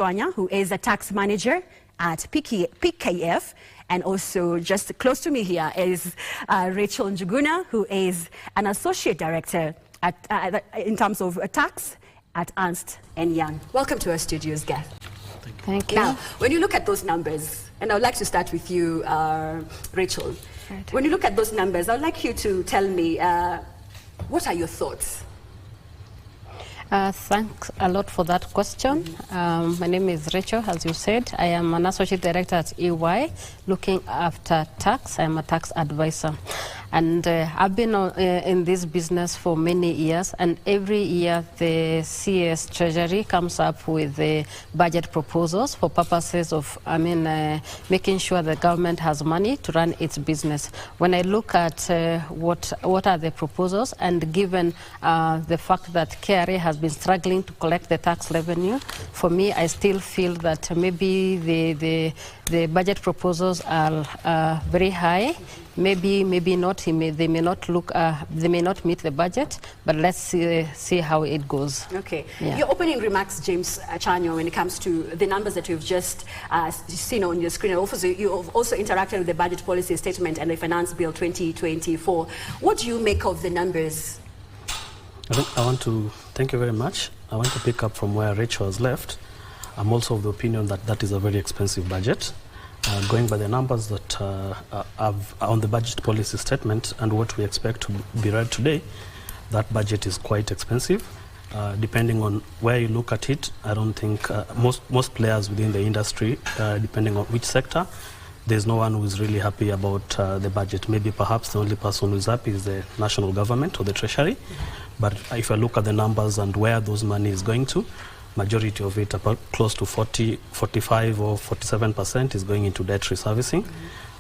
who is a tax manager at PKF, and also just close to me here is Rachel Njuguna, who is an associate director at, in terms of tax at Ernst & Young. Welcome to our studios, guys. Thank you. Now, when you look at those numbers, and I would like to start with you, Rachel. Right. When you look at those numbers, I would like you to tell me, what are your thoughts? Thanks a lot for that question. My name is Rachel, as you said. I am an associate director at EY, looking after tax. I am a tax advisor. And I've been in this business for many years, and every year the CS Treasury comes up with the budget proposals for purposes of, making sure the government has money to run its business. When I look at what are the proposals, and given the fact that KRA has been struggling to collect the tax revenue, for me, I still feel that maybe the budget proposals are very high. Maybe not. They may not look. They may not meet the budget. But let's see how it goes. Okay. Yeah. Your opening remarks, James Chanyo, when it comes to the numbers that you've just seen on your screen, and you've also interacted with the budget policy statement and the Finance Bill 2024. What do you make of the numbers? I want to thank you very much. I want to pick up from where Rachel has left. I'm also of the opinion that that is a very expensive budget. Going by the numbers that are on the budget policy statement and what we expect to be read today, that budget is quite expensive. Depending on where you look at it, I don't think most players within the industry, depending on which sector, there's no one who is really happy about the budget. Maybe perhaps the only person who is happy is the national government or the Treasury. But if I look at the numbers and where those money is going to, majority of it, about close to 45 or 47% is going into debt reservicing.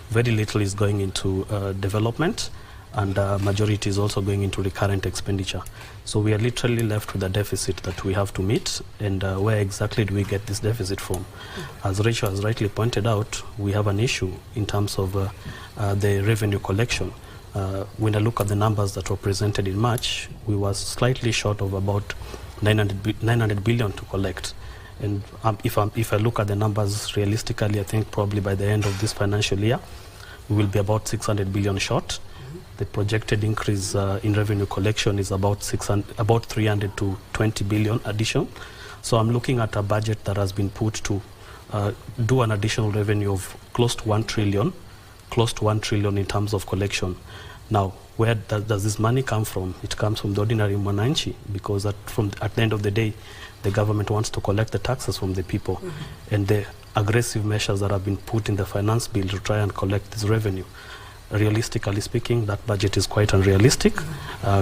Very little is going into development, and majority is also going into recurrent expenditure. So we are literally left with a deficit that we have to meet, and where exactly do we get this deficit from? As Rachel has rightly pointed out, we have an issue in terms of the revenue collection. When I look at the numbers that were presented in March, we were slightly short of about 900 billion to collect. And if I look at the numbers realistically, I think probably by the end of this financial year, we will be about 600 billion short. The projected increase in revenue collection is about 300 to 20 billion addition. So I'm looking at a budget that has been put to do an additional revenue of close to 1 trillion in terms of collection. Now, where does this money come from? It comes from the ordinary mwananchi, because at the end of the day, the government wants to collect the taxes from the people. And the aggressive measures that have been put in the finance bill to try and collect this revenue, realistically speaking, that budget is quite unrealistic,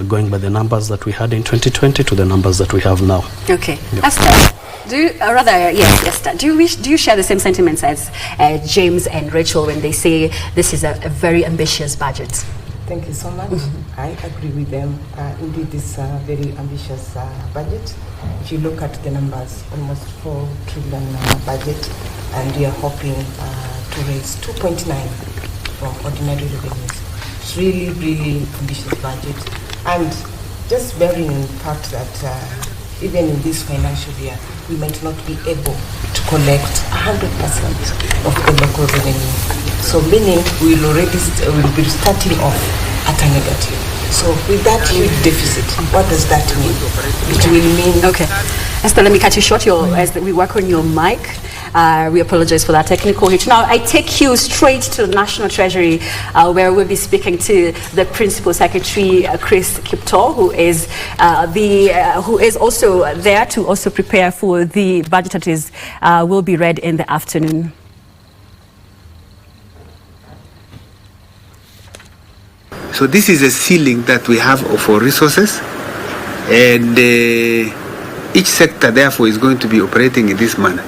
going by the numbers that we had in 2020 to the numbers that we have now. Okay. Yeah. Esther, Esther, do you share the same sentiments as James and Rachel when they say this is a very ambitious budget? Thank you so much. I agree with them. Indeed, this is a very ambitious budget. If you look at the numbers, almost 4 trillion budget, and we are hoping to raise 2.9 from ordinary revenues. It's really, really ambitious budget. And just bearing in fact that even in this financial year, we might not be able to collect 100% of the local revenue. So meaning we will be starting off at a negative. So with that huge deficit, what does that mean? It will mean... Okay. Esther, let me cut you short as we work on your mic. We apologize for that technical hitch. Now, I take you straight to the National Treasury, where we'll be speaking to the Principal Secretary, Chris Kiptoo, who is also there to also prepare for the budget that will be read in the afternoon. So this is a ceiling that we have for resources, and each sector therefore is going to be operating in this manner.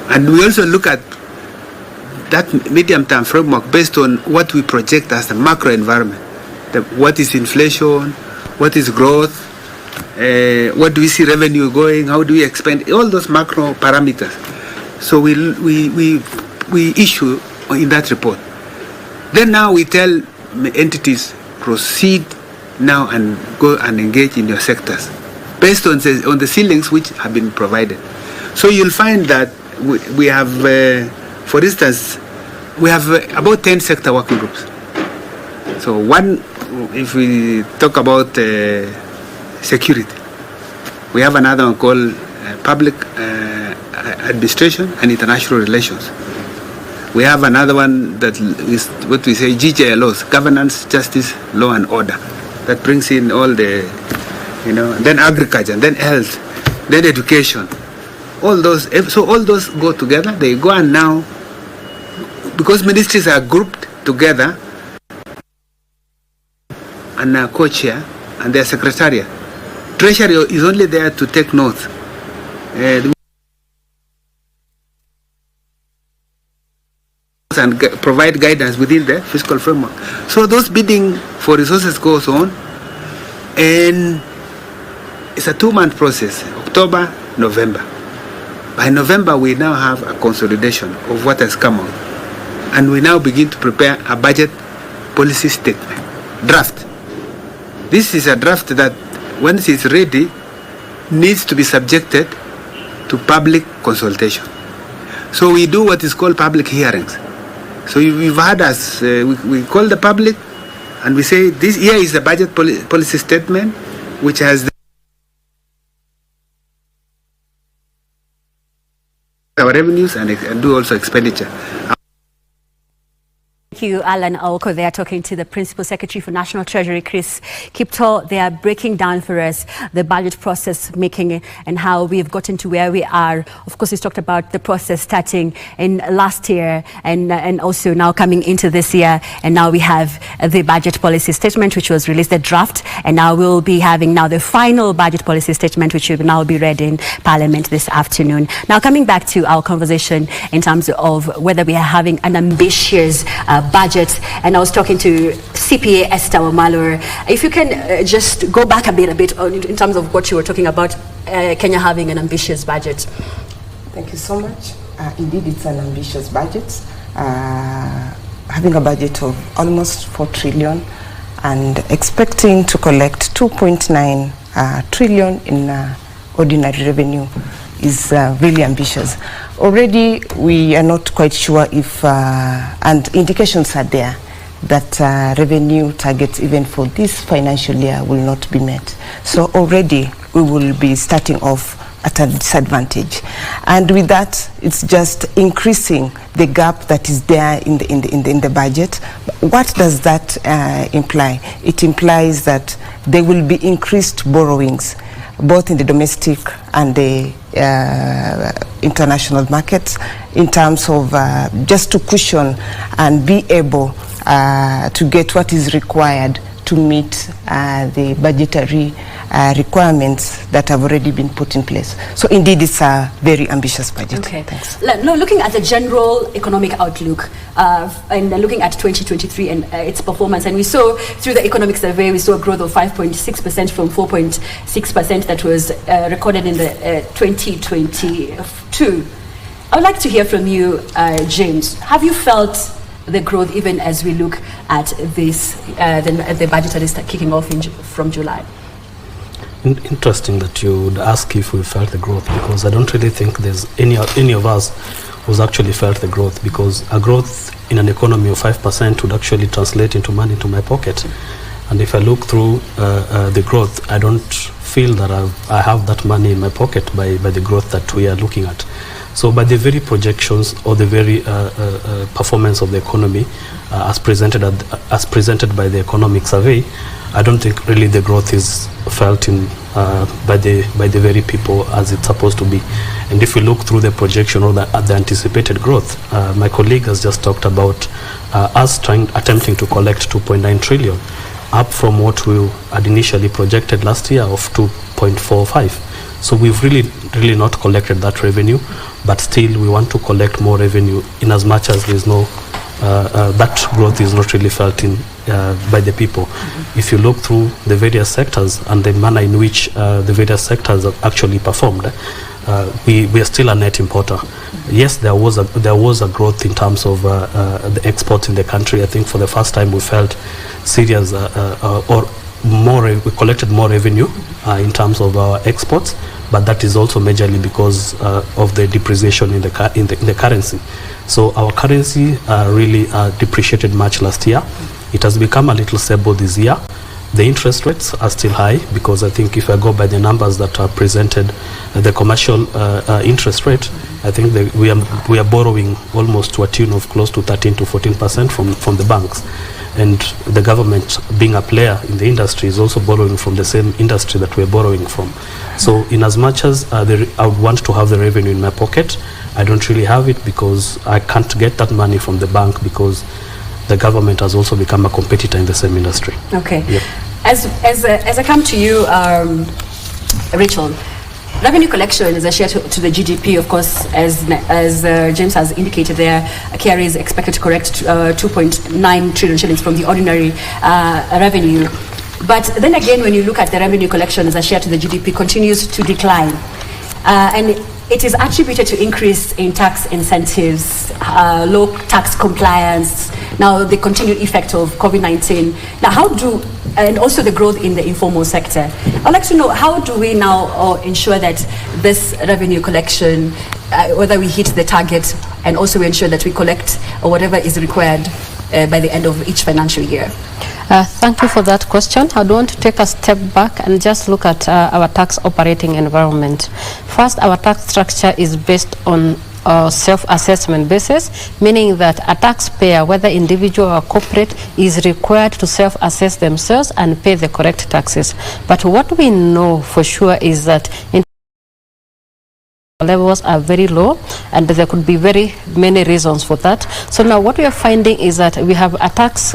And we also look at that medium-term framework based on what we project as the macro environment. What is inflation? What is growth? What do we see revenue going? How do we expand? All those macro parameters. So we issue in that report. Then now we tell entities, proceed now and go and engage in your sectors based on the ceilings which have been provided. So you'll find that we have, for instance, we have about 10 sector working groups. So one, if we talk about security, we have another one called public administration and international relations. We have another one that is what we say GJLOs, governance, justice, law and order. That brings in all the, then agriculture, then health, then education. All those, so all those go together. They go, and now, because ministries are grouped together and are co-chair and their secretariat, Treasury is only there to take notes. And provide guidance within the fiscal framework. So those bidding for resources goes on, and it's a 2-month process, October, November. By November, we now have a consolidation of what has come out, and we now begin to prepare a budget policy statement, draft. This is a draft that, once it's ready, needs to be subjected to public consultation. So we do what is called public hearings. So you've had us, we call the public and we say, this here is the budget policy statement, which has our revenues and do also expenditure. Thank you, Alan Oko. They are talking to the Principal Secretary for National Treasury, Chris Kipto. They are breaking down for us the budget process making and how we have gotten to where we are. Of course, he's talked about the process starting in last year and also now coming into this year. And now we have the budget policy statement, which was released, the draft. And now we'll be having now the final budget policy statement, which will now be read in Parliament this afternoon. Now, coming back to our conversation in terms of whether we are having an ambitious budget, and I was talking to CPA Esther Wamalur. If you can just go back a bit in terms of what you were talking about, Kenya having an ambitious budget. Thank you so much. Indeed, it's an ambitious budget. Having a budget of almost 4 trillion and expecting to collect 2.9 trillion in ordinary revenue is really ambitious. Already we are not quite sure if, and indications are there, that revenue targets even for this financial year will not be met. So already we will be starting off at a disadvantage. And with that, it's just increasing the gap that is there in the budget. What does that imply? It implies that there will be increased borrowings, both in the domestic and the international markets, in terms of just to cushion and be able to get what is required to meet the budgetary requirements that have already been put in place. So indeed, it's a very ambitious budget. Okay. Thanks. No, looking at the general economic outlook and looking at 2023 and its performance, and we saw through the economic survey, we saw a growth of 5.6% from 4.6% that was recorded in the 2022. I would like to hear from you, James. Have you felt the growth even as we look at this, the budget that is kicking off from July? Interesting that you would ask if we felt the growth, because I don't really think there's any of us who's actually felt the growth, because a growth in an economy of 5% would actually translate into money into my pocket. And if I look through the growth, I don't feel that I have that money in my pocket by the growth that we are looking at. So by the very projections or the very performance of the economy as presented by the economic survey, I don't think really the growth is felt in by the very people as it's supposed to be. And if we look through the projection or the anticipated growth, my colleague has just talked about us attempting to collect 2.9 trillion, up from what we had initially projected last year of 2.45. So we've really not collected that revenue, but still we want to collect more revenue in as much as there's no that growth is not really felt in by the people. Mm-hmm. If you look through the various sectors and the manner in which the various sectors have actually performed, we are still a net importer. Mm-hmm. Yes, there was a growth in terms of the exports in the country. I think for the first time we felt serious we collected more revenue in terms of our exports, but that is also majorly because of the depreciation in the currency. So our currency really depreciated much last year. It has become a little stable this year. The interest rates are still high because I think if I go by the numbers that are presented, the commercial interest rate, I think we are borrowing almost to a tune of close to 13 to 14% from the banks. And the government, being a player in the industry, is also borrowing from the same industry that we're borrowing from. So in as much as I would want to have the revenue in my pocket, I don't really have it because I can't get that money from the bank because the government has also become a competitor in the same industry. Okay. Yep. As I come to you, Rachel, revenue collection is a share to the GDP, of course, as James has indicated there. KRA is expected to correct 2.9 trillion shillings from the ordinary revenue. But then again, when you look at the revenue collection as a share to the GDP, continues to decline. And it is attributed to increase in tax incentives, low tax compliance, now the continued effect of COVID-19. Now, and also the growth in the informal sector. I'd like to know, how do we now ensure that this revenue collection, whether we hit the target, and also we ensure that we collect or whatever is required by the end of each financial year? Thank you for that question. I want to take a step back and just look at our tax operating environment. First, our tax structure is based on self-assessment basis, meaning that a taxpayer, whether individual or corporate, is required to self-assess themselves and pay the correct taxes. But what we know for sure is that levels are very low, and there could be very many reasons for that. So now what we are finding is that we have a tax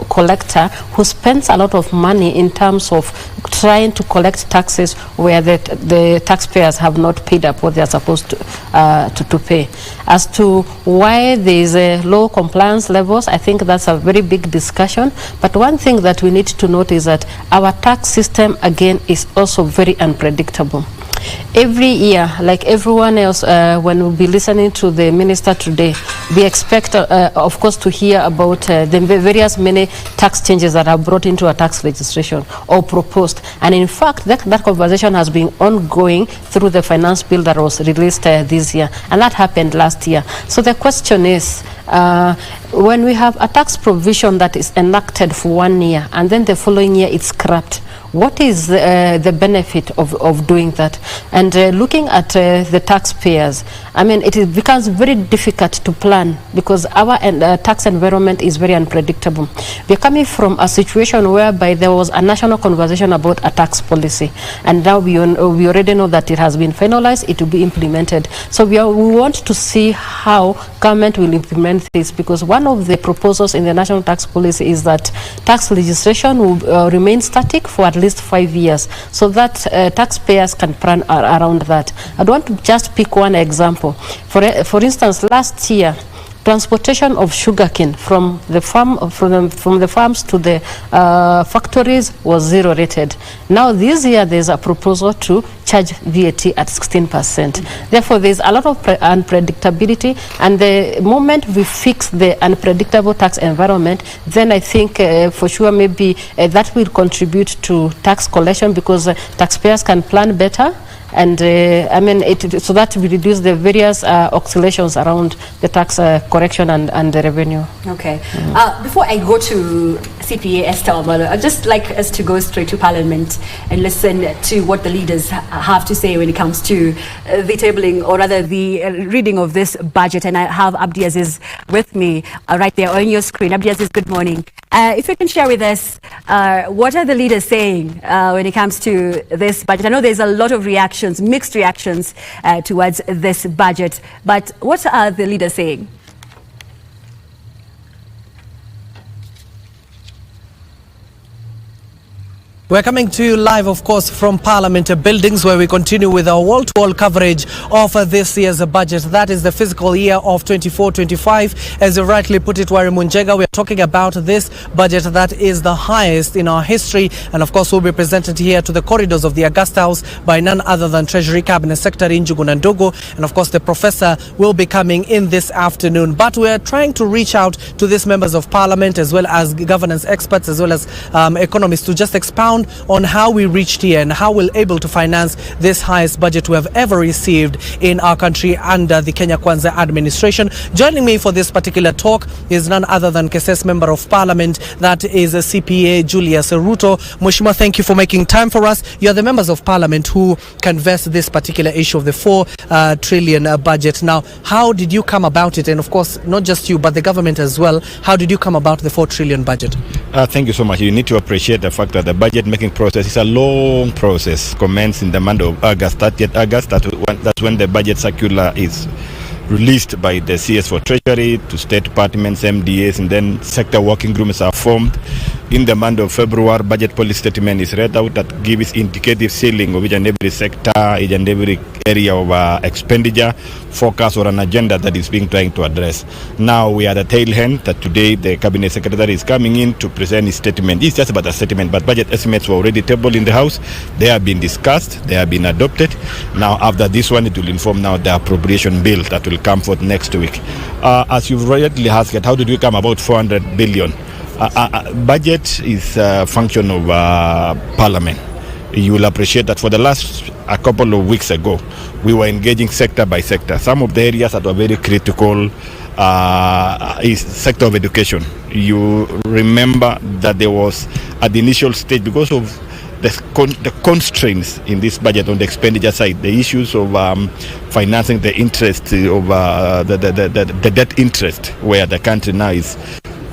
collector who spends a lot of money in terms of trying to collect taxes where the taxpayers have not paid up what they are supposed to pay. As to why there is a low compliance levels, I think that's a very big discussion. But one thing that we need to note is that our tax system, again, is also very unpredictable. Every year, like everyone else, when we'll be listening to the minister today, we expect, of course, to hear about the various many tax changes that are brought into a tax legislation or proposed. And in fact, that conversation has been ongoing through the finance bill that was released this year. And that happened last year. So the question is, when we have a tax provision that is enacted for 1 year and then the following year it's scrapped, what is the benefit of doing that? And looking at the taxpayers, I mean, it becomes very difficult to plan because our tax environment is very unpredictable. We're coming from a situation whereby there was a national conversation about a tax policy, and now we already know that it has been finalized, it will be implemented. So we want to see how government will implement this, because one of the proposals in the national tax policy is that tax legislation will remain static for at least 5 years, so that taxpayers can plan around that. I want to just pick one example. For instance, last year, transportation of sugarcane from the farms to the factories was zero rated. Now this year there's a proposal to charge VAT at 16%. Therefore, there's a lot of unpredictability, and the moment we fix the unpredictable tax environment, then I think for sure maybe that will contribute to tax collection, because taxpayers can plan better. And I mean, so that we reduce the various oscillations around the tax correction and the revenue. Okay. Before I go to CPA Esther Obalo, I'd just like us to go straight to Parliament and listen to what the leaders have to say when it comes to the tabling, or rather the reading of this budget. And I have Abdi Aziz with me right there on your screen. Abdi Aziz, good morning. If you can share with us, what are the leaders saying when it comes to this budget? I know there's a lot of reactions, mixed reactions towards this budget, but what are the leaders saying? We're coming to you live, of course, from Parliament buildings, where we continue with our wall-to-wall coverage of this year's budget. That is the fiscal year of 24-25. As you rightly put it, Wari Munjega, we are talking about this budget that is the highest in our history, and of course will be presented here to the corridors of the Augusta House by none other than Treasury Cabinet Secretary Njuguna Ndugu, and of course the Professor will be coming in this afternoon. But we are trying to reach out to these members of Parliament, as well as governance experts, as well as economists, to just expound background on how we reached here and how we're able to finance this highest budget we have ever received in our country under the Kenya Kwanza administration. Joining me for this particular talk is none other than Keses Member of Parliament, that is CPA Julius Ruto. Mheshimiwa, thank you for making time for us. You are the members of Parliament who canvassed this particular issue of the 4 trillion budget. Now, how did you come about it? And of course, not just you, but the government as well. How did you come about the 4 trillion budget? Thank you so much. You need to appreciate the fact that the budget making process is a long process. Commenced in the month of August, 30th August. That's when the budget circular is released by the CS for Treasury to state departments, MDAs, and then sector working groups are formed. In the month of February, budget policy statement is read out that gives indicative ceiling of each and every sector, each and every area of expenditure, focus or an agenda that is being trying to address. Now we are at the tail end that today the Cabinet Secretary is coming in to present his statement. It's just about a statement, but budget estimates were already tabled in the House. They have been discussed, they have been adopted. Now after this one, it will inform now the appropriation bill that will come forth next week. As you've rightly asked, how did we come about 400 billion? Budget is a function of Parliament. You will appreciate that for the last a couple of weeks ago, we were engaging sector by sector. Some of the areas that were very critical is sector of education. You remember that there was at the initial stage, because of the constraints in this budget on the expenditure side, the issues of financing the interest of the debt interest, where the country now is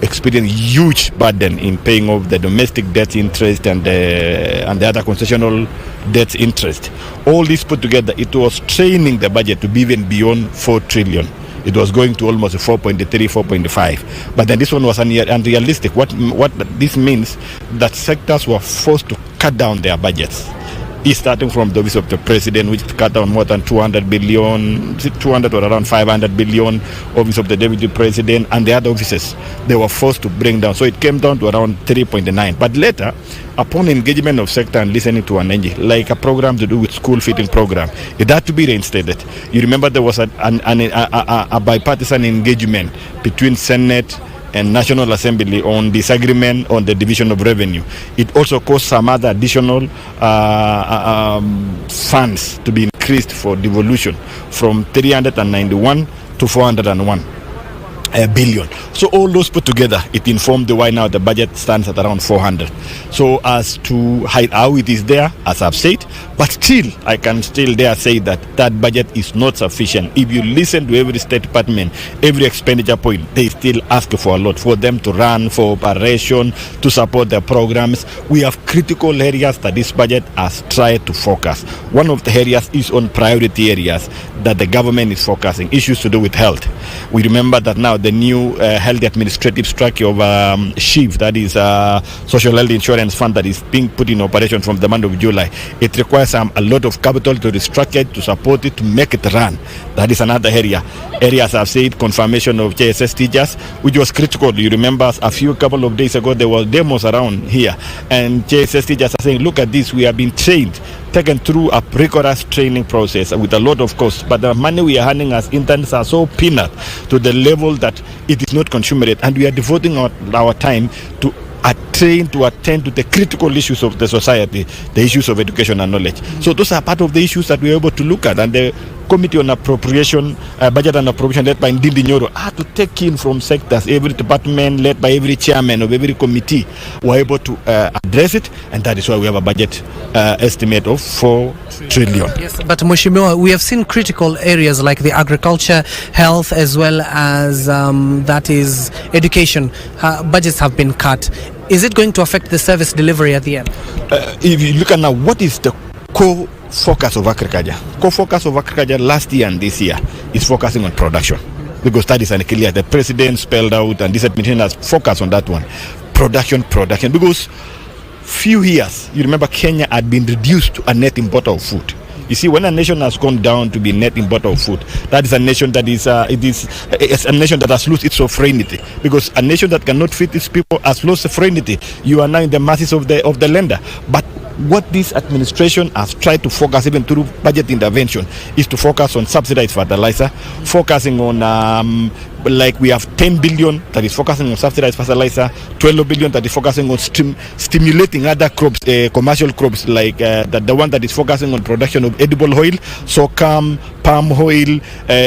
experiencing huge burden in paying off the domestic debt interest and the other concessional debt interest. All this put together, it was training the budget to be even beyond 4 trillion. It was going to almost 4.3, 4.5. But then this one was unrealistic. What this means that sectors were forced to cut down their budgets. Starting from the office of the president, which cut down more than 200 billion, 200 or around 500 billion, office of the deputy president, and the other offices, they were forced to bring down. So it came down to around 3.9. But later, upon engagement of sector and listening to an NG, like a program to do with school feeding program, it had to be reinstated. You remember there was a bipartisan engagement between Senate and National Assembly on disagreement on the division of revenue. It also caused some other additional funds to be increased for devolution from 391 to 401 billion. So all those put together, it informed the why now the budget stands at around 400. So as to how it is there, as I've said, but still, I can still dare say that that budget is not sufficient. If you listen to every state department, every expenditure point, they still ask for a lot, for them to run, for operation, to support their programs. We have critical areas that this budget has tried to focus. One of the areas is on priority areas that the government is focusing, issues to do with health. We remember that now the new health administrative structure of SHIV, that is Social Health Insurance Fund, that is being put in operation from the month of July. It requires a lot of capital to restructure it, to support it, to make it run. That is another area. Areas I've said, confirmation of JSS teachers, which was critical. You remember a couple of days ago, there were demos around here, and JSS teachers are saying, look at this, we have been trained, taken through a rigorous training process with a lot of costs, but the money we are handing as interns are so peanut to the level that it is not consummate, and we are devoting our time to attend to the critical issues of the society, the issues of education and knowledge. So those are part of the issues that we are able to look at, and the Committee on Appropriation, Budget and Appropriation, led by Ndindi Nyoro, had to take in from sectors, every department, led by every chairman of every committee, were able to address it, and that is why we have a budget estimate of 4 trillion. Yes, but Mheshimiwa, we have seen critical areas like the agriculture, health, as well as that is education. Budgets have been cut. Is it going to affect the service delivery at the end? If you look at now, what is the core focus of agriculture? Core focus of agriculture last year and this year is focusing on production, because that is clear. The president spelled out, and this administration has focused on that one. Production, because few years, you remember Kenya had been reduced to a net importer of food. You see, when a nation has gone down to be net importer of food, that is a nation that is it's a nation that has lost its sovereignty. Because a nation that cannot feed its people has lost sovereignty. You are now in the masses of the lender. But what this administration has tried to focus, even through budget intervention, is to focus on subsidized fertilizer, focusing on like we have 10 billion that is focusing on subsidized fertilizer, 12 billion that is focusing on stimulating other crops, commercial crops, like the one that is focusing on production of edible oil, sorghum, palm oil,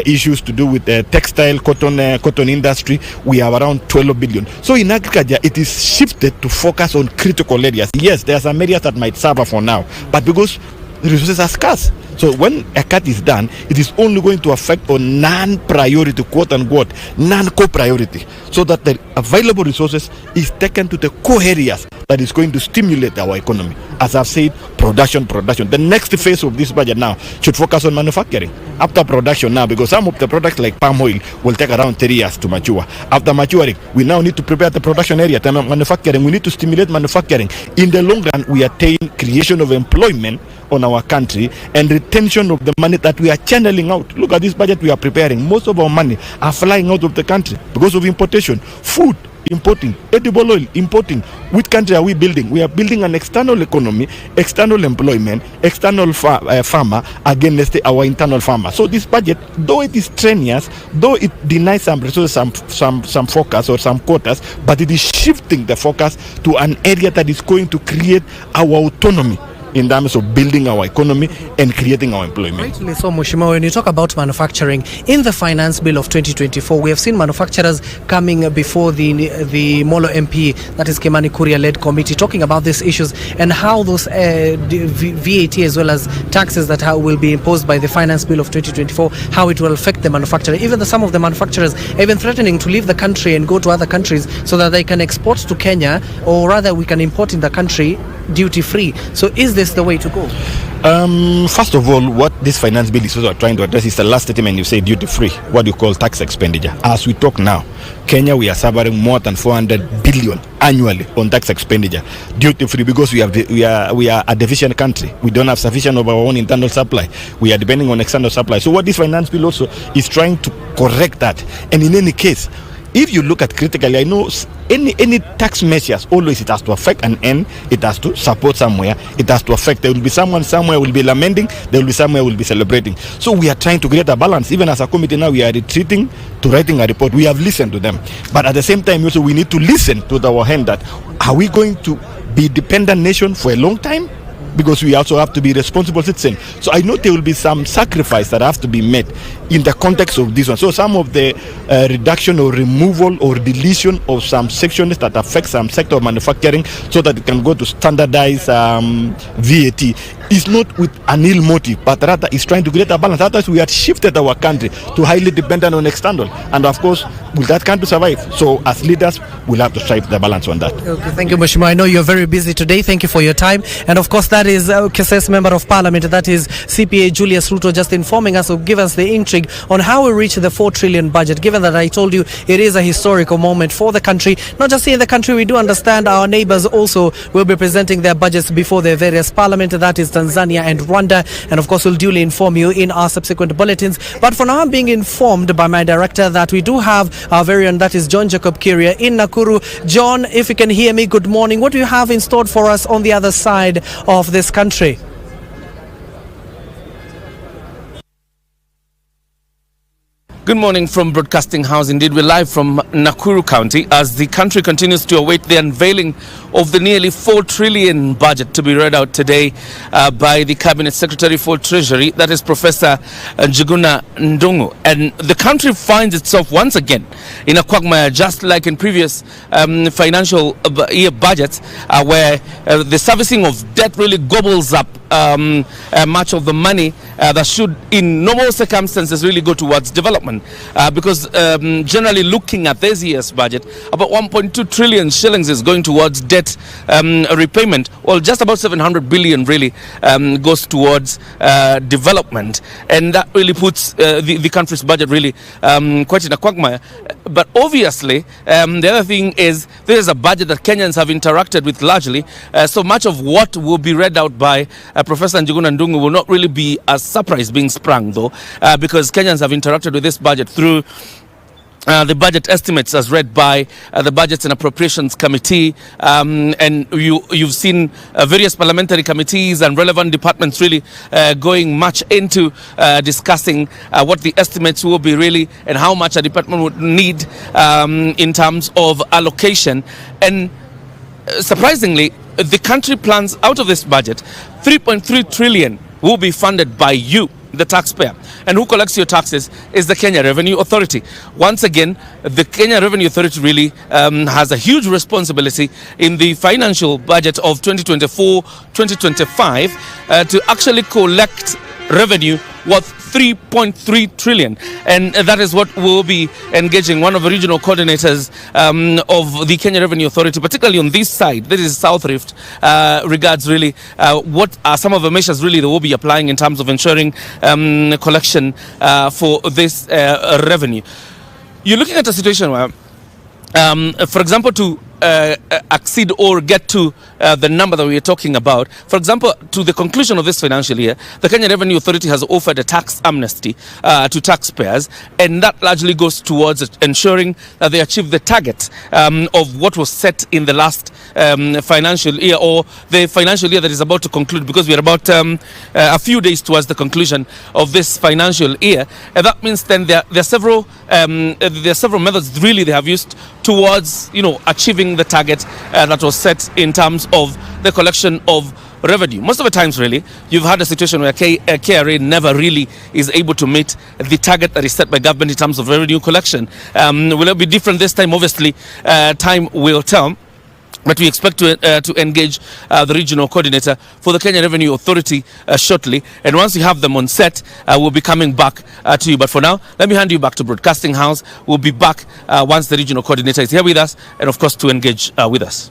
issues to do with textile, cotton industry. We have around 12 billion. So in agriculture, it is shifted to focus on critical areas. Yes, there are some areas that might suffer for now, but because the resources are scarce. So when a cut is done, it is only going to affect on non-priority, quote unquote, non-core priority, so that the available resources is taken to the core areas that is going to stimulate our economy. As I've said, production. The next phase of this budget now should focus on manufacturing. After production now, because some of the products like palm oil will take around 3 years to mature. After maturing, we now need to prepare the production area, the manufacturing. We need to stimulate manufacturing. In the long run, we attain creation of employment on our country and retention of the money that we are channeling out. Look at this budget we are preparing. Most of our money are flying out of the country because of importation. Food, importing. Edible oil, importing. Which country are we building? We are building an external economy, external employment, external farmer against our internal farmer. So this budget, though it is strenuous, though it denies some resources, some focus or some quotas, but it is shifting the focus to an area that is going to create our autonomy in terms of building our economy and creating our employment. Rightly so, Mheshimiwa, when you talk about manufacturing, in the finance bill of 2024, we have seen manufacturers coming before the Molo MP, that is Kimani Kuria-led committee, talking about these issues and how those VAT as well as taxes that will be imposed by the finance bill of 2024, how it will affect the manufacturer. Even some of the manufacturers are even threatening to leave the country and go to other countries so that they can export to Kenya, or rather we can import in the country duty-free. So is this the way to go? First of all, what this finance bill is also trying to address is the last statement you say, duty-free, what you call tax expenditure. As we talk now, Kenya, we are suffering more than 400 billion annually on tax expenditure, duty-free, because we are a deficient country. We don't have sufficient of our own internal supply. We are depending on external supply. So what this finance bill also is trying to correct that. And in any case, if you look at critically, I know any tax measures, always it has to affect an end, it has to support somewhere, it has to affect. There will be someone somewhere will be lamenting, there will be somewhere will be celebrating. So we are trying to create a balance. Even as a committee now, we are retreating to writing a report. We have listened to them. But at the same time, also we need to listen to our hand that, are we going to be dependent nation for a long time? Because we also have to be responsible citizens. So I know there will be some sacrifice that have to be made in the context of this one. So some of the reduction or removal or deletion of some sections that affect some sector of manufacturing so that it can go to standardize VAT is not with an ill motive, but rather is trying to create a balance. Otherwise, we have shifted our country to highly dependent on external. And of course, will that country survive? So as leaders, we'll have to strike the balance on that. Okay, thank you, Mheshimiwa. I know you're very busy today. Thank you for your time. And of course, that is KSS Member of Parliament, that is CPA Julius Ruto, just informing us, or give us the intrigue on how we reach the 4 trillion budget, given that I told you it is a historical moment for the country. Not just here in the country, we do understand our neighbors also will be presenting their budgets before their various parliament, that is Tanzania and Rwanda, and of course we'll duly inform you in our subsequent bulletins. But for now, I'm being informed by my director that we do have our very own, that is John Jacob Kiria in Nakuru. John, if you can hear me, good morning. What do you have in store for us on the other side of this country? Good morning from Broadcasting House. Indeed, we're live from Nakuru County as the country continues to await the unveiling of the nearly 4 trillion budget to be read out today by the Cabinet Secretary for Treasury, that is Professor Njuguna Ndugu. And the country finds itself once again in a quagmire, just like in previous financial year budgets, where the servicing of debt really gobbles up much of the money that should, in normal circumstances, really go towards development. Because generally looking at this year's budget, about 1.2 trillion shillings is going towards debt repayment. Well, just about 700 billion really goes towards development. And that really puts the country's budget really quite in a quagmire. But obviously, the other thing is there is a budget that Kenyans have interacted with largely. So much of what will be read out by Professor Njuguna Ndugu will not really be a surprise being sprung, though, because Kenyans have interacted with this budget through the budget estimates as read by the Budgets and Appropriations Committee, and you've seen various parliamentary committees and relevant departments really going much into discussing what the estimates will be really and how much a department would need in terms of allocation. And surprisingly, the country plans out of this budget 3.3 trillion will be funded by you, the taxpayer. And who collects your taxes is the Kenya Revenue Authority. Once again, the Kenya Revenue Authority really has a huge responsibility in the financial budget of 2024-2025 to actually collect revenue worth 3.3 trillion, and that is what we'll be engaging one of the regional coordinators of the Kenya Revenue Authority, particularly on this side, that is South Rift, regards really what are some of the measures really they will be applying in terms of ensuring collection for this revenue. You're looking at a situation where, for example, to exceed or get to the number that we are talking about. For example, to the conclusion of this financial year, the Kenya Revenue Authority has offered a tax amnesty to taxpayers, and that largely goes towards ensuring that they achieve the target of what was set in the last financial year, or the financial year that is about to conclude, because we are about a few days towards the conclusion of this financial year. And that means then there are several methods really they have used towards achieving the target that was set in terms of the collection of revenue. Most of the times really you've had a situation where KRA never really is able to meet the target that is set by government in terms of revenue collection. Will it be different this time? Obviously time will tell. But we expect to engage the regional coordinator for the Kenya Revenue Authority shortly. And once we have them on set, we'll be coming back to you. But for now, let me hand you back to Broadcasting House. We'll be back once the regional coordinator is here with us, and of course to engage with us.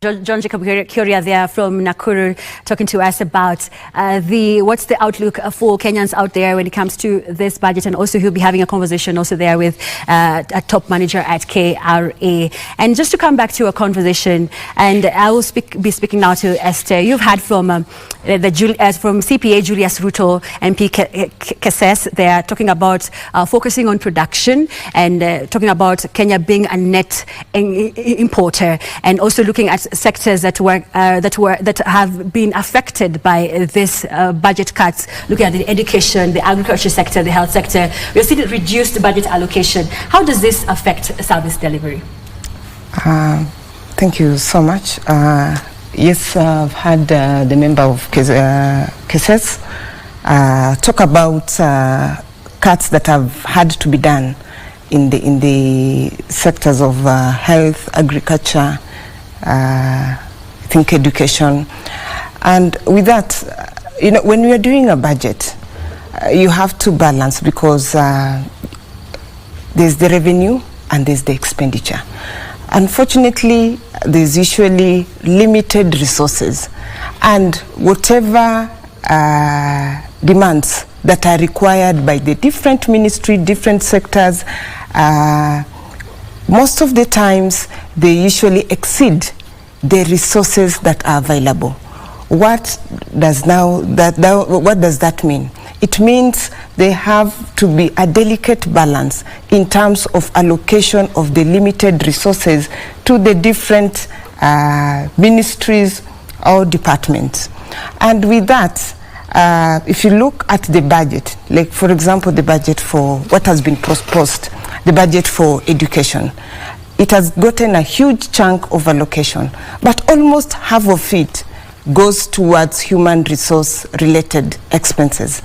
John Jacob Kuria there from Nakuru talking to us about what's the outlook for Kenyans out there when it comes to this budget, and also he'll be having a conversation also there with a top manager at KRA. And just to come back to a conversation, and I will be speaking now to Esther. You've had from CPA Julius Ruto MP Keses. They are talking about focusing on production and talking about Kenya being a net importer, and also looking at sectors that have been affected by this budget cuts, looking at the education, the agriculture sector, the health sector. We're seeing reduced budget allocation. How does this affect service delivery? Thank you so much. Yes, I've had the member of Keses talk about cuts that have had to be done in the sectors of health, agriculture, I think education. And with that, when we are doing a budget, you have to balance, because there's the revenue and there's the expenditure. Unfortunately, there's usually limited resources, and whatever demands that are required by the different ministry, different sectors, most of the times they usually exceed the resources that are available. What does that mean? It means they have to be a delicate balance in terms of allocation of the limited resources to the different ministries or departments. And with that, if you look at the budget, like for example the budget for what has been proposed, the budget for education, it has gotten a huge chunk of allocation, but almost half of it goes towards human resource related expenses,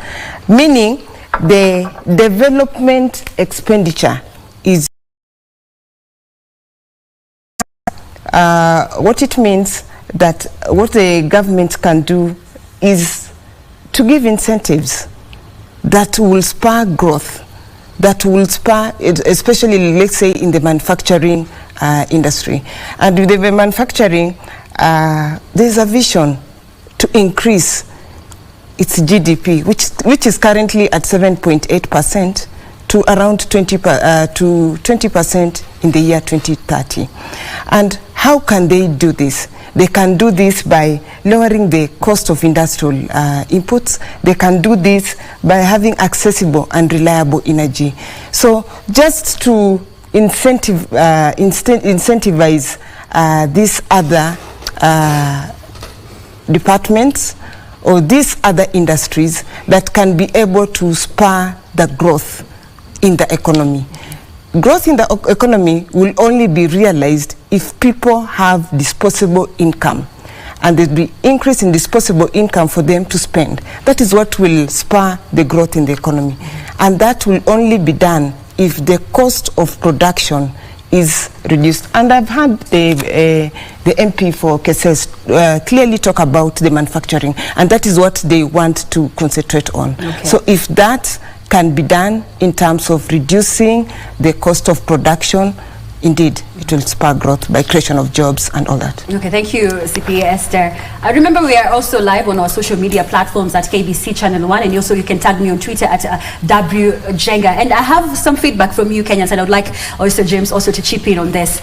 meaning the development expenditure is what it means that what the government can do is to give incentives that will spur growth, that will spur, especially let's say in the manufacturing industry. And with the manufacturing, there's a vision to increase its GDP, which is currently at 7.8% to around 20% in the year 2030. And how can they do this? They can do this by lowering the cost of industrial inputs. They can do this by having accessible and reliable energy. So just to incentivize these other departments or these other industries that can be able to spur the growth in the economy. Growth in the economy will only be realized if people have disposable income, and there'll be increase in disposable income for them to spend. That is what will spur the growth in the economy, and that will only be done if the cost of production is reduced. And I've had the MP for Keses clearly talk about the manufacturing, and that is what they want to concentrate on. Okay. So if that can be done in terms of reducing the cost of production, indeed, it will spur growth by creation of jobs and all that. Okay, thank you, CPA Esther. I remember we are also live on our social media platforms at KBC Channel 1, and also you can tag me on Twitter at WJenga. And I have some feedback from you, Kenyans, and I would like also James also to chip in on this.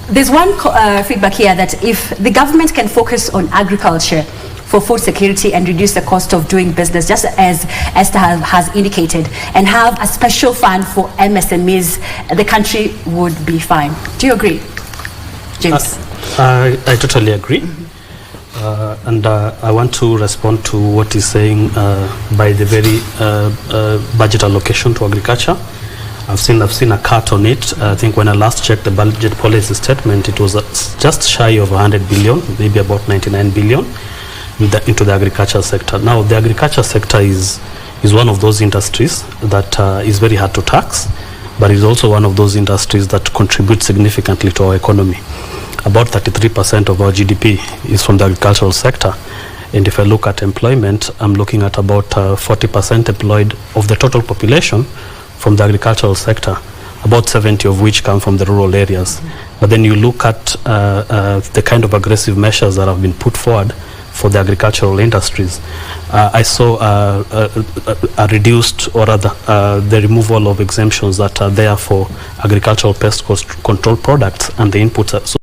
There's one feedback here that if the government can focus on agriculture for food security and reduce the cost of doing business, just as Esther has indicated, and have a special fund for MSMEs, the country would be fine. Do you agree, James? I totally agree. And I want to respond to what he's saying by the very budget allocation to agriculture. I've seen a cut on it. I think when I last checked the budget policy statement, it was just shy of 100 billion, maybe about 99 billion. Into the agriculture sector. Now, the agriculture sector is one of those industries that is very hard to tax, but is also one of those industries that contribute significantly to our economy. About 33% of our GDP is from the agricultural sector. And if I look at employment, I'm looking at about 40% employed of the total population from the agricultural sector, about 70 of which come from the rural areas. But then you look at the kind of aggressive measures that have been put forward for the agricultural industries. I saw a reduced, or rather the removal of exemptions that are there for agricultural pest control products and the inputs.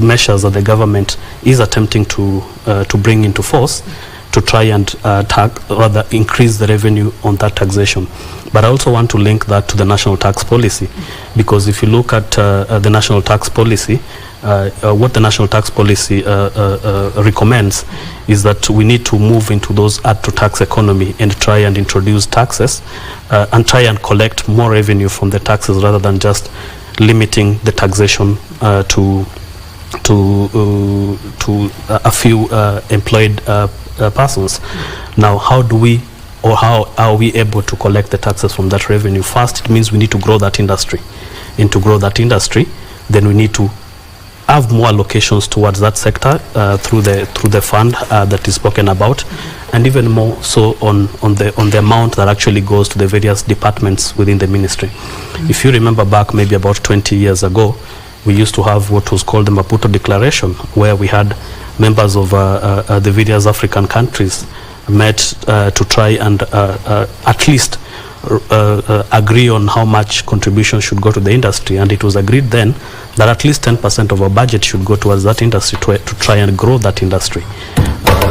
Measures that the government is attempting to bring into force to try and rather increase the revenue on that taxation. But I also want to link that to the national tax policy, because if you look at the national tax policy, what the national tax policy recommends is that we need to move into those add-to-tax economy and try and introduce taxes and try and collect more revenue from the taxes rather than just limiting the taxation to a few employed persons. Now, how do we, or how are we able to collect the taxes from that revenue? First, it means we need to grow that industry. And to grow that industry, then we need to have more allocations towards that sector through the fund that is spoken about, and even more so on the amount that actually goes to the various departments within the ministry. If you remember back maybe about 20 years ago, we used to have what was called the Maputo Declaration, where we had members of the various African countries met to try and at least agree on how much contribution should go to the industry, and it was agreed then that at least 10% of our budget should go towards that industry to try and grow that industry.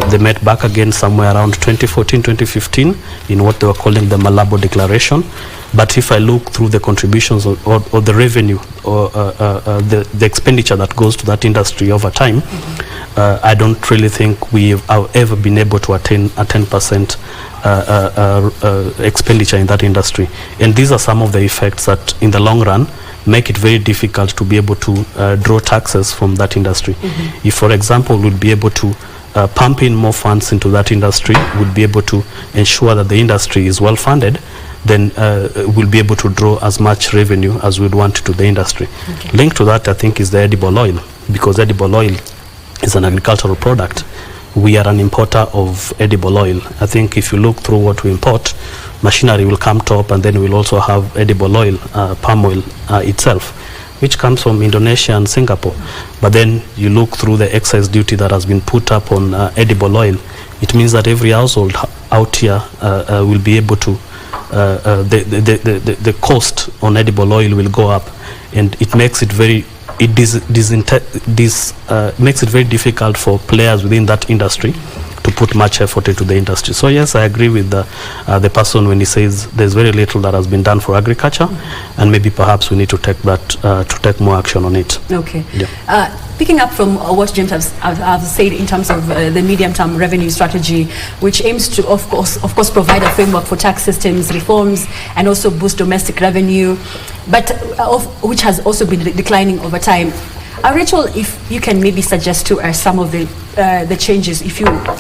They met back again somewhere around 2014, 2015 in what they were calling the Malabo Declaration. But if I look through the contributions or the revenue or the expenditure that goes to that industry over time, I don't really think we have ever been able to attain a 10% expenditure in that industry. And these are some of the effects that in the long run make it very difficult to be able to draw taxes from that industry. If, for example, we'd be able to pump in more funds into that industry, we'd be able to ensure that the industry is well funded, then we'll be able to draw as much revenue as we'd want to the industry. Linked to that, I think, is the edible oil, because edible oil is an agricultural product. We are an importer of edible oil. I think if you look through what we import, machinery will come top, and then we'll also have edible oil, palm oil itself, which comes from Indonesia and Singapore. But then you look through the excise duty that has been put up on edible oil. It means that every household out here will be able to, the cost on edible oil will go up. and it makes it very makes it very difficult for players within that industry to put much effort into the industry. So yes, I agree with the person when he says there's very little that has been done for agriculture, and maybe perhaps we need to take that to take more action on it. Okay. Yeah. Picking up from what James have said in terms of the medium-term revenue strategy, which aims to, of course, provide a framework for tax systems reforms and also boost domestic revenue, but which has also been declining over time. Rachel, if you can maybe suggest to us some of the changes,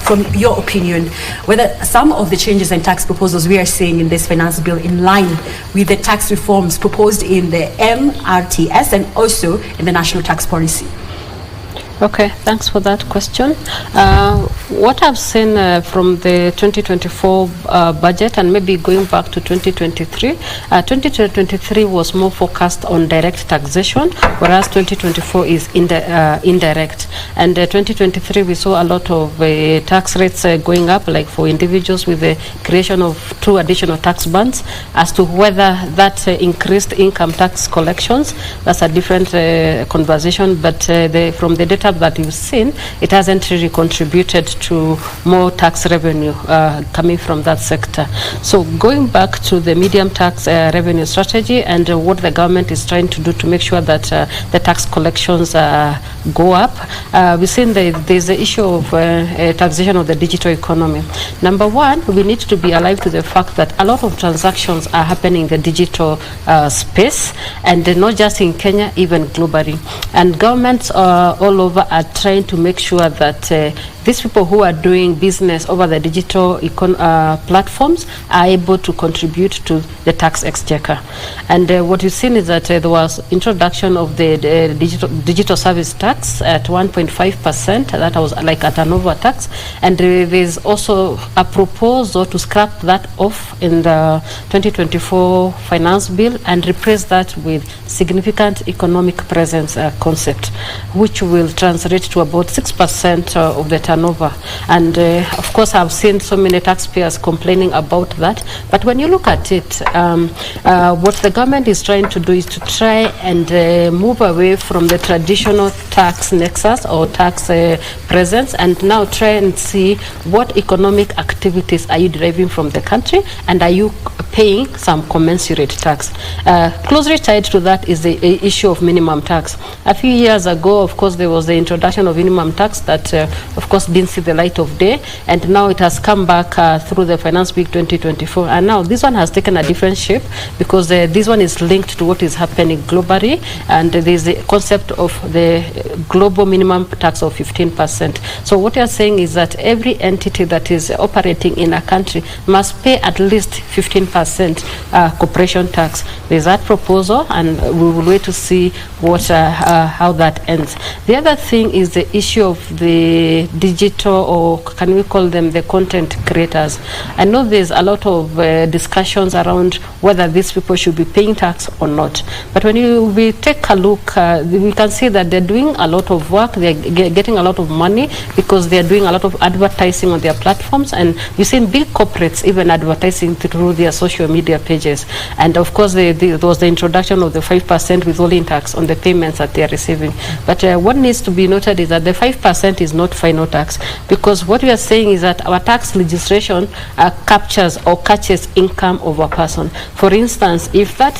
from your opinion, whether some of the changes and tax proposals we are seeing in this finance bill in line with the tax reforms proposed in the MRTS and also in the national tax policy. Okay, thanks for that question. What I've seen from the 2024 budget, and maybe going back to 2023, 2023 was more focused on direct taxation, whereas 2024 is indirect. And 2023 we saw a lot of tax rates going up, like for individuals with the creation of 2 additional tax bands. As to whether that increased income tax collections, that's a different conversation, but from the data that you've seen, it hasn't really contributed to more tax revenue coming from that sector. So going back to the medium tax revenue strategy and what the government is trying to do to make sure that the tax collections go up, we've seen there's the issue of taxation of the digital economy. Number one, we need to be alive to the fact that a lot of transactions are happening in the digital space, and not just in Kenya, even globally. And governments all over are trying to make sure that these people who are doing business over the digital platforms are able to contribute to the tax exchequer. And what you've seen is that there was introduction of the digital service tax at 1.5%. That was like a turnover tax. And there's also a proposal to scrap that off in the 2024 finance bill and replace that with significant economic presence concept, which will translate to about 6% of the turnover. And of course, I've seen so many taxpayers complaining about that. But when you look at it, what the government is trying to do is to try and move away from the traditional tax nexus or tax presence, and now try and see what economic activities are you deriving from the country, and are you paying some commensurate tax. Closely tied to that is the issue of minimum tax. A few years ago, of course, there was the introduction of minimum tax that, of course, didn't see the light of day, and now it has come back through the Finance Bill 2024. And now this one has taken a different shape, because this one is linked to what is happening globally, and there's the concept of the global minimum tax of 15%. So what you're saying is that every entity that is operating in a country must pay at least 15% corporation tax. There's that proposal, and we will wait to see what how that ends. The other thing is the issue of the digital, or can we call them the content creators. I know there's a lot of discussions around whether these people should be paying tax or not. But when we take a look, we can see that they're doing a lot of work, they're getting a lot of money because they're doing a lot of advertising on their platforms, and we've seen big corporates even advertising through their social media pages. And of course, there was the introduction of the 5% withholding tax on the payments that they are receiving. But what needs to be noted is that the 5% is not final tax, because what we are saying is that our tax legislation captures or catches income of a person. For instance, if that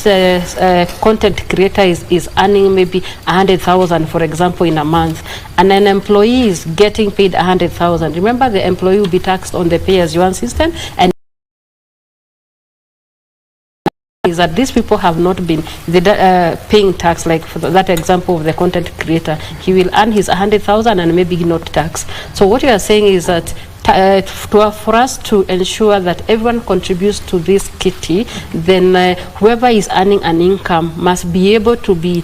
content creator is earning maybe 100,000, for example, in a month, and an employee is getting paid 100,000, remember the employee will be taxed on the pay-as-you-earn system, and is that these people have not been paying tax. Like for that example of the content creator, he will earn his 100,000 and maybe not tax. So what you are saying is that for us to ensure that everyone contributes to this kitty, then whoever is earning an income must be able to be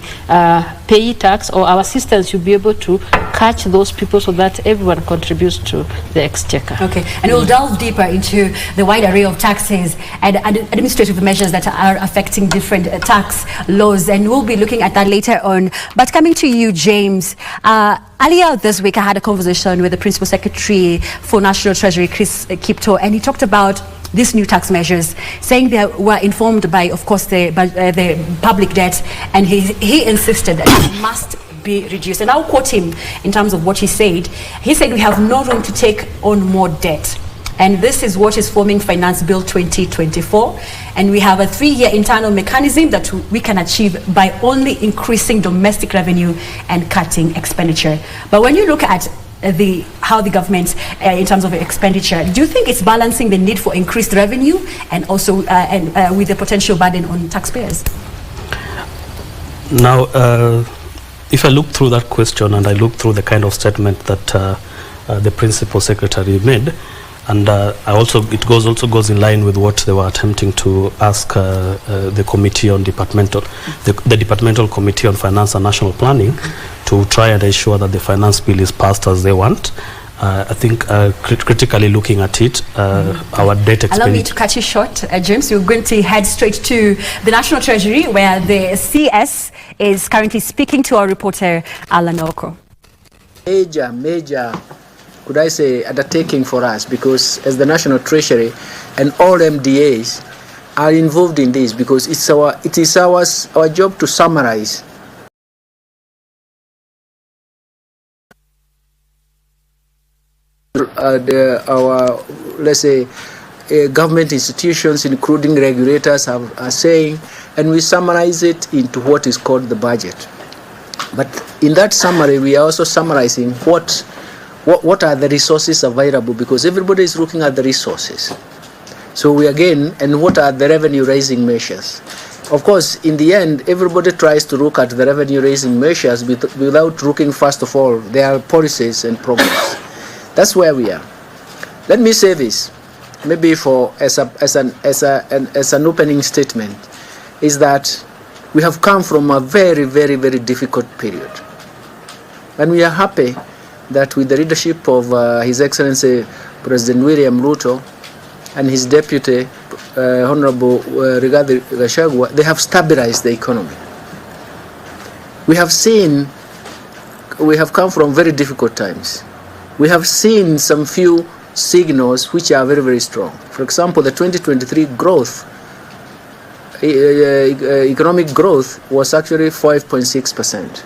pay tax, or our systems should be able to catch those people so that everyone contributes to the exchequer. Okay, and we'll delve deeper into the wide array of taxes and administrative measures that are affecting different tax laws, and we'll be looking at that later on. But coming to you, James, earlier this week I had a conversation with the Principal Secretary for National Treasury, Chris Kipto, and he talked about these new tax measures, saying they were informed by, of course, the public debt, and he insisted that it must be reduced. And I'll quote him in terms of what he said. He said, we have no room to take on more debt. And this is what is forming Finance Bill 2024. And we have a 3-year internal mechanism that we can achieve by only increasing domestic revenue and cutting expenditure. But when you look at how the government, in terms of expenditure, do you think it's balancing the need for increased revenue and also with the potential burden on taxpayers? Now, if I look through that question and I look through the kind of statement that the Principal Secretary made, and it also goes in line with what they were attempting to ask the committee on the departmental committee on finance and national planning to try and ensure that the finance bill is passed as they want. I think critically looking at it, our debt expenditure. Allow me to cut you short, James. We're going to head straight to the National Treasury, where the CS is currently speaking to our reporter, Alan Oko. Major, could I say, undertaking for us, because as the National Treasury and all MDAs are involved in this, because it is our job to summarize our, let's say, government institutions, including regulators, are saying, and we summarize it into what is called the budget. But in that summary, we are also summarizing what are the resources available, because everybody is looking at the resources. So and what are the revenue raising measures? Of course, in the end, everybody tries to look at the revenue raising measures without looking, first of all, their policies and programs. That's where we are. Let me say this, maybe as an opening statement, is that we have come from a very, very, very difficult period. And we are happy that with the leadership of His Excellency President William Ruto and his deputy, Honorable Rigathi Gachagua, they have stabilized the economy. We have come from very difficult times. We have seen some few signals which are very, very strong. For example, the 2023 growth, economic growth was actually 5.6%.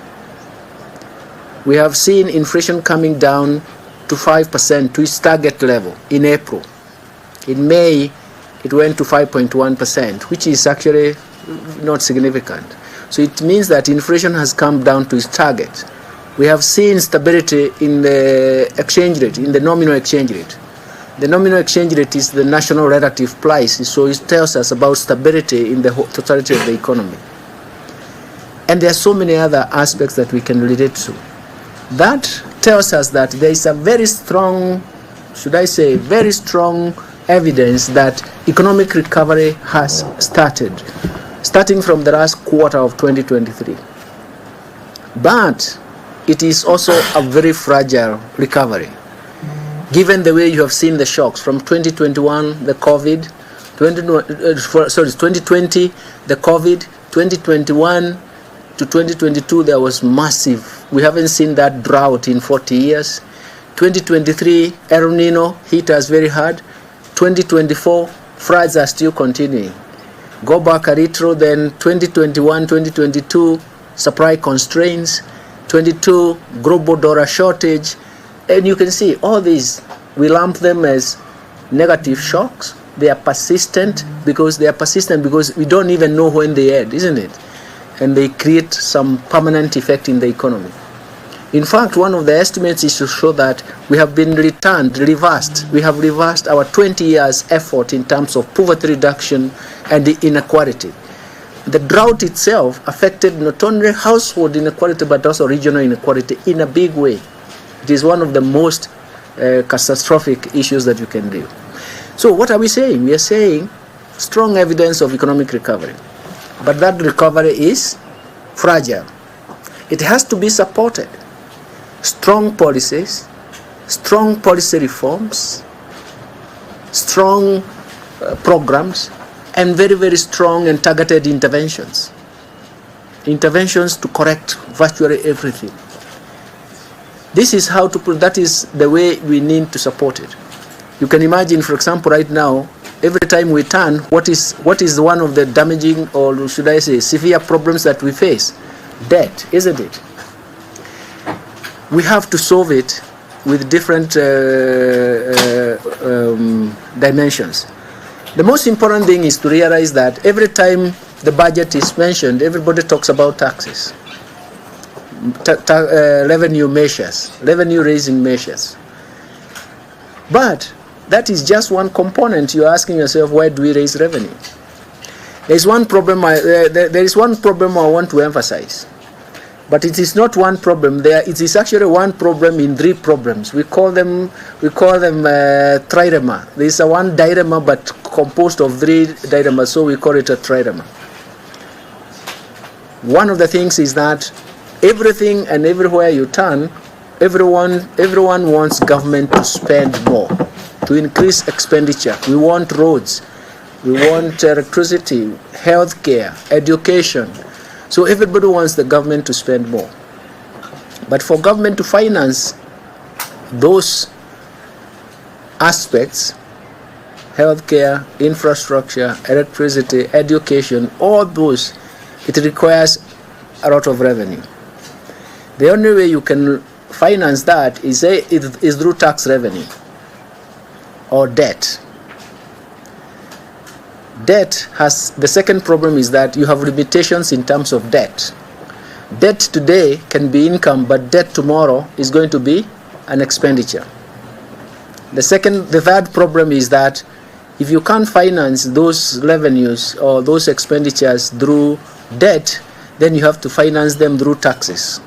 We have seen inflation coming down to 5%, to its target level in April. In May, it went to 5.1%, which is actually not significant. So it means that inflation has come down to its target. We have seen stability in the exchange rate, in the nominal exchange rate. The nominal exchange rate is the national relative price, so it tells us about stability in the totality of the economy. And there are so many other aspects that we can relate to. That tells us that there is a very strong, should I say, very strong evidence that economic recovery has started, starting from the last quarter of 2023. But it is also a very fragile recovery, given the way you have seen the shocks from 2021, the COVID, 2020, the COVID, 2021 to 2022, there was massive. We haven't seen that drought in 40 years. 2023, El Nino hit us very hard. 2024, floods are still continuing. Go back a little, then 2021, 2022, supply constraints, 22, global dollar shortage. And you can see all these, we lump them as negative shocks. They are persistent because we don't even know when they end, isn't it? And they create some permanent effect in the economy. In fact, one of the estimates is to show that we have been reversed. We have reversed our 20 years effort in terms of poverty reduction and the inequality. The drought itself affected not only household inequality but also regional inequality in a big way. It is one of the most catastrophic issues that you can do. So what are we saying? We are saying strong evidence of economic recovery. But that recovery is fragile. It has to be supported. Strong policies, strong policy reforms, strong programs, and very, very strong and targeted interventions. Interventions to correct virtually everything. This is that is the way we need to support it. You can imagine, for example, right now, every time we turn, what is one of the damaging, or should I say, severe problems that we face? Debt, isn't it? We have to solve it with different dimensions. The most important thing is to realize that every time the budget is mentioned, everybody talks about taxes, revenue measures, revenue raising measures. But that is just one component. You're asking yourself, why do we raise revenue? There is one problem. There is one problem I want to emphasize, but it is not one problem. It is actually one problem in three problems. We call them trilemma. There is one dilemma, but composed of three dilemmas, so we call it a trilemma. One of the things is that everything and everywhere you turn, everyone wants government to spend more, to increase expenditure. We want roads, we want electricity, healthcare, education. So everybody wants the government to spend more. But for government to finance those aspects, healthcare, infrastructure, electricity, education, all those, it requires a lot of revenue. The only way you can finance that is through tax revenue or debt. Debt has, the second problem is that you have limitations in terms of debt. Debt today can be income, but debt tomorrow is going to be an expenditure. The third problem is that if you can't finance those revenues or those expenditures through debt, then you have to finance them through taxes.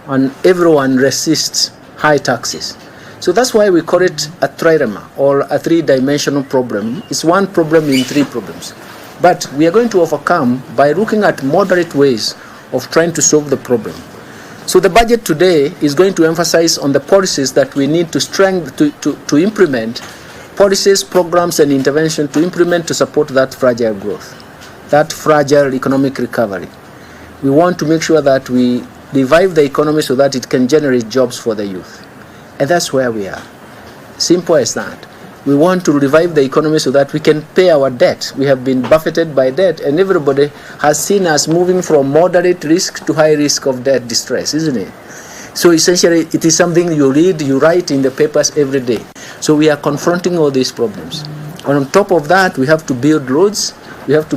And everyone resists high taxes. So that's why we call it a trilemma, or a three-dimensional problem. It's one problem in three problems. But we are going to overcome by looking at moderate ways of trying to solve the problem. So the budget today is going to emphasize on the policies that we need to implement, policies, programs, and intervention to implement to support that fragile growth, that fragile economic recovery. We want to make sure that we revive the economy so that it can generate jobs for the youth. And that's where we are. Simple as that. We want to revive the economy so that we can pay our debt. We have been buffeted by debt, and everybody has seen us moving from moderate risk to high risk of debt distress, isn't it? So essentially, it is something you read, you write in the papers every day. So we are confronting all these problems. And on top of that, we have to build roads, we have to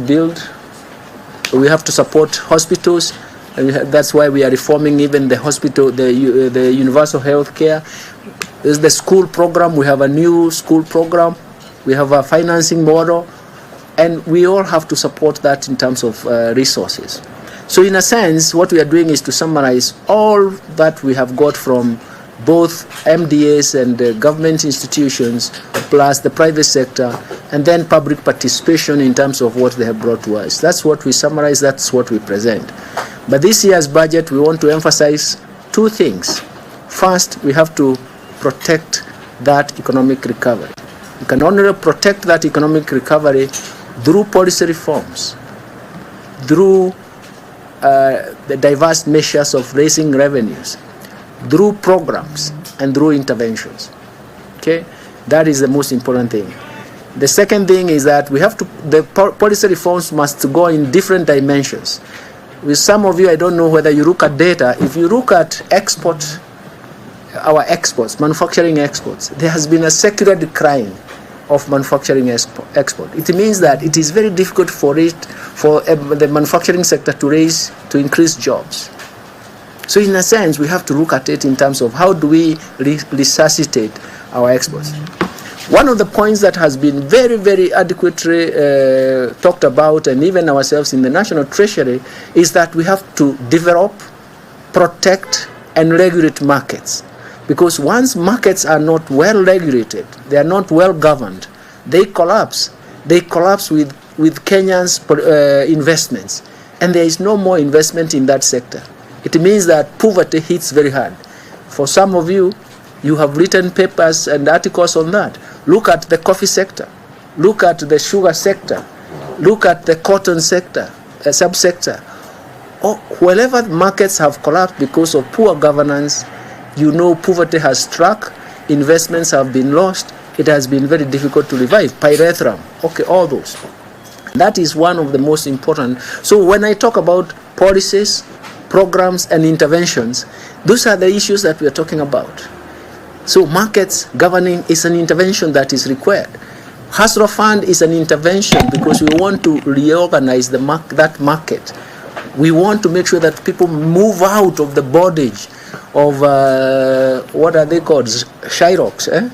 support hospitals, and that's why we are reforming even the hospital, the universal health care. There's the school program. We have a new school program. We have a financing model, and we all have to support that in terms of resources. So in a sense, what we are doing is to summarize all that we have got from both MDAs and government institutions, plus the private sector, and then public participation in terms of what they have brought to us. That's what we summarize, that's what we present. But this year's budget, we want to emphasize two things. First, we have to protect that economic recovery. We can only protect that economic recovery through policy reforms, through the diverse measures of raising revenues, through programs, and through interventions. Okay, that is the most important thing. The second thing is that we have to, the policy reforms must go in different dimensions. With some of you, I don't know whether you look at data. If you look at our exports, manufacturing exports, there has been a secular decline of manufacturing export. It means that it is very difficult for the manufacturing sector to increase jobs. So in a sense, we have to look at it in terms of how do we resuscitate our exports. One of the points that has been very, very adequately talked about, and even ourselves in the National Treasury, is that we have to develop, protect, and regulate markets. Because once markets are not well regulated, they are not well governed, they collapse. They collapse with Kenyans' investments. And there is no more investment in that sector. It means that poverty hits very hard. For some of you, you have written papers and articles on that. Look at the coffee sector. Look at the sugar sector. Look at the cotton sector, subsector. Wherever markets have collapsed because of poor governance, you know poverty has struck, investments have been lost, it has been very difficult to revive. Pyrethrum, okay, all those. That is one of the most important. So when I talk about policies, programs, and interventions, those are the issues that we are talking about. So markets governing is an intervention that is required. Hustler Fund is an intervention because we want to reorganize that market. We want to make sure that people move out of the bondage of, what are they called, Shyrocks, eh?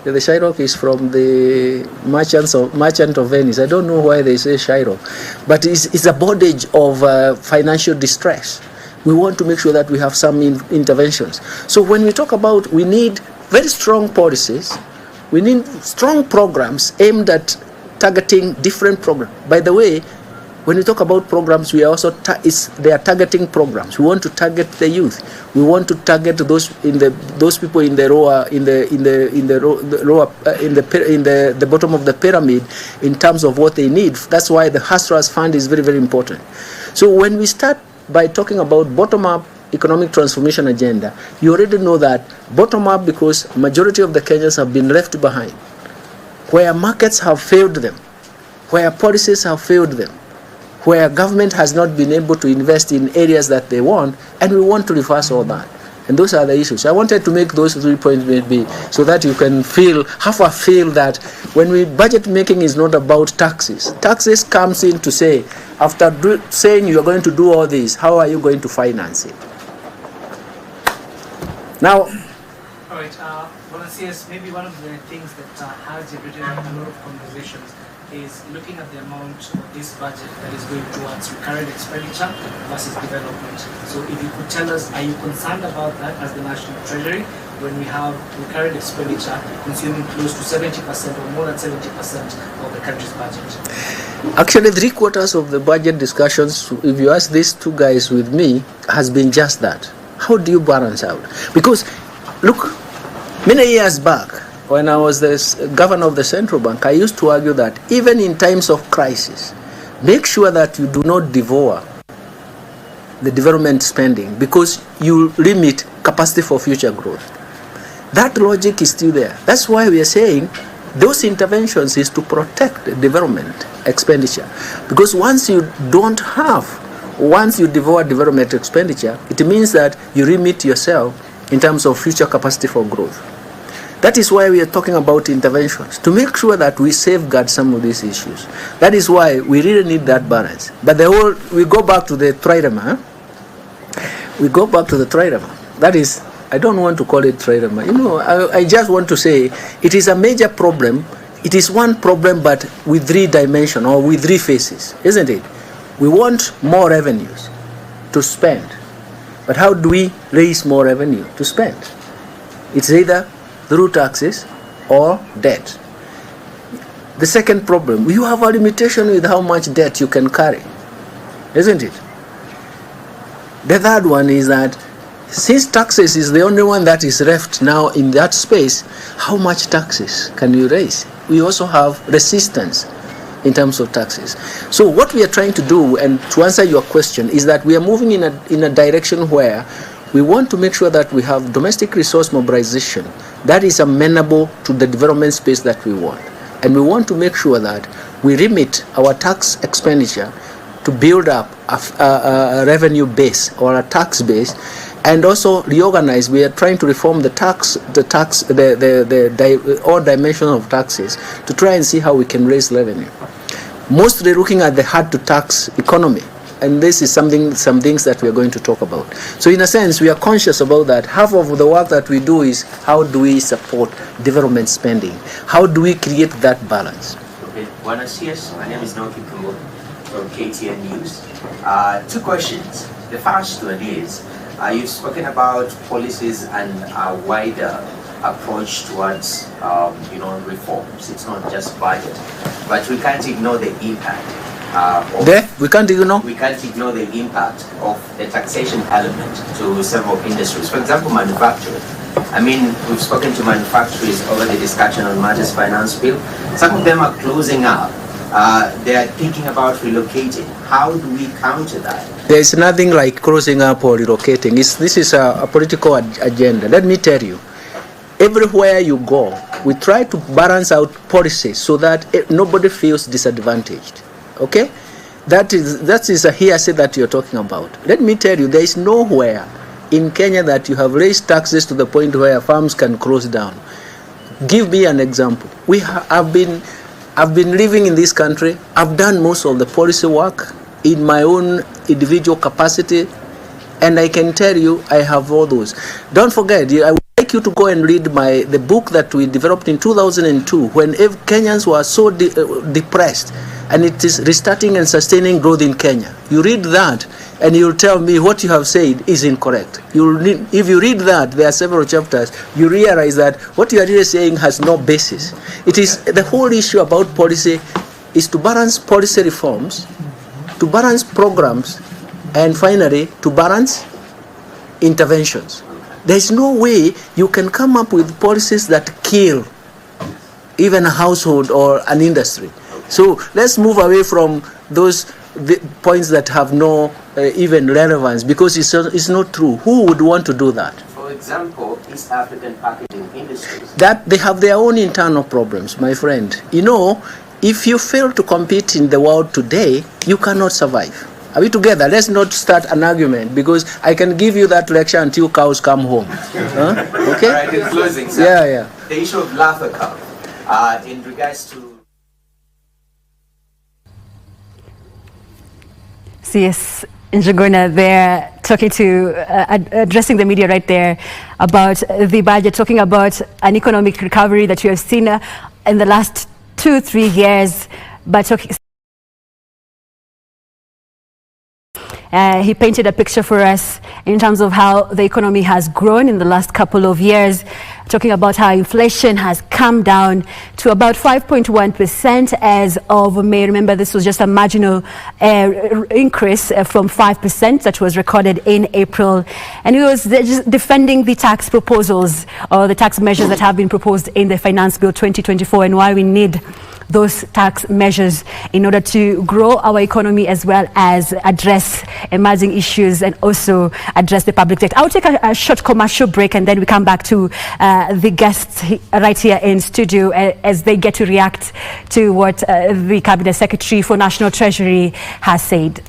The Shyrock is from the Merchant of Venice. I don't know why they say Shyrock, but it's a bondage of financial distress. We want to make sure that we have some interventions. So when we talk about, we need very strong policies, we need strong programs aimed at targeting different programs. By the way, when we talk about programs, we are also they are targeting programs. We want to target the youth. We want to target those people in the bottom of the pyramid in terms of what they need. That's why the Hustlers Fund is very, very important. So when we start by talking about bottom-up economic transformation agenda, you already know that bottom-up because majority of the Kenyans have been left behind, where markets have failed them, where policies have failed them, where government has not been able to invest in areas that they want, and we want to reverse all that. And those are the issues. I wanted to make those 3 points maybe so that you can have a feel that when budget making is not about taxes. Taxes comes in to say, after saying you are going to do all this, how are you going to finance it? Now, all right, volunteers, maybe one of the things that has generated a lot of conversations is looking at the amount of this budget that is going towards recurrent expenditure versus development. So if you could tell us, are you concerned about that as the National Treasury when we have recurrent expenditure consuming close to 70% or more than 70% of the country's budget? Actually, 3/4 of the budget discussions, if you ask these two guys with me, has been just that. How do you balance out? Because, look, many years back, when I was the governor of the central bank, I used to argue that even in times of crisis, make sure that you do not devour the development spending because you limit capacity for future growth. That logic is still there. That's why we are saying those interventions is to protect development expenditure. Because once you devour development expenditure, it means that you limit yourself in terms of future capacity for growth. That is why we are talking about interventions, to make sure that we safeguard some of these issues. That is why we really need that balance. But we go back to the trilemma. We go back to the trilemma. That is, I don't want to call it trilemma. I just want to say it is a major problem. It is one problem, but with 3 dimensions or with 3 faces, isn't it? We want more revenues to spend. But how do we raise more revenue to spend? It's either through taxes or debt. The second problem, you have a limitation with how much debt you can carry, isn't it? The third one is that since taxes is the only one that is left now in that space, how much taxes can you raise? We also have resistance in terms of taxes. So what we are trying to do, and to answer your question, is that we are moving in a direction where we want to make sure that we have domestic resource mobilization that is amenable to the development space that we want. And we want to make sure that we limit our tax expenditure to build up a revenue base or a tax base, and also reorganize. We are trying to reform all dimensions of taxes to try and see how we can raise revenue. Mostly looking at the hard-to-tax economy. And this is some things that we are going to talk about. So in a sense, we are conscious about that. Half of the work that we do is how do we support development spending? How do we create that balance? Okay, buenos dias. My name is Ndugu from KTN News. 2 questions. The first one is, you've spoken about policies and a wider approach towards reforms. It's not just budget, but we can't ignore the impact. We can't ignore? We can't ignore the impact of the taxation element to several industries. For example, manufacturing. I mean, we've spoken to manufacturers over the discussion on Matters Finance Bill. Some of them are closing up. They are thinking about relocating. How do we counter that? There is nothing like closing up or relocating. This is a political agenda. Let me tell you, everywhere you go, We try to balance out policies so that nobody feels disadvantaged. Okay? That is a hearsay that you're talking about. Let me tell you, there is nowhere in Kenya that you have raised taxes to the point where farms can close down. Give me an example. I've been living in this country. I've done most of the policy work in my own individual capacity, and I can tell you I have all those. Don't forget, I would like you to go and read the book that we developed in 2002 when Kenyans were so depressed, and it is restarting and sustaining growth in Kenya. You read that and you'll tell me what you have said is incorrect. If you read that, there are several chapters, you realize that what you are really saying has no basis. It is the whole issue about policy is to balance policy reforms, to balance programs, and finally to balance interventions. There is no way you can come up with policies that kill even a household or an industry. So let's move away from those points that have no even relevance, because it's not true. Who would want to do that? For example, East African packaging industries. That they have their own internal problems, my friend. You know, if you fail to compete in the world today, you cannot survive. Are we together? Let's not start an argument, because I can give you that lecture until cows come home. Huh? Okay? All right, in closing, sir. Yeah. The issue of Laffer Cup, in regards to... Yes, Njuguna, they're talking to, addressing the media right there about the budget, talking about an economic recovery that you have seen in the last 2-3 years, but he painted a picture for us in terms of how the economy has grown in the last couple of years, talking about how inflation has come down to about 5.1% as of May. Remember, this was just a marginal increase from 5% that was recorded in April. And he was just defending the tax proposals or the tax measures that have been proposed in the Finance Bill 2024 and why we need those tax measures in order to grow our economy as well as address emerging issues and also address the public debt. I'll take a short commercial break and then we come back to the guests right here in studio as they get to react to what the Cabinet Secretary for National Treasury has said.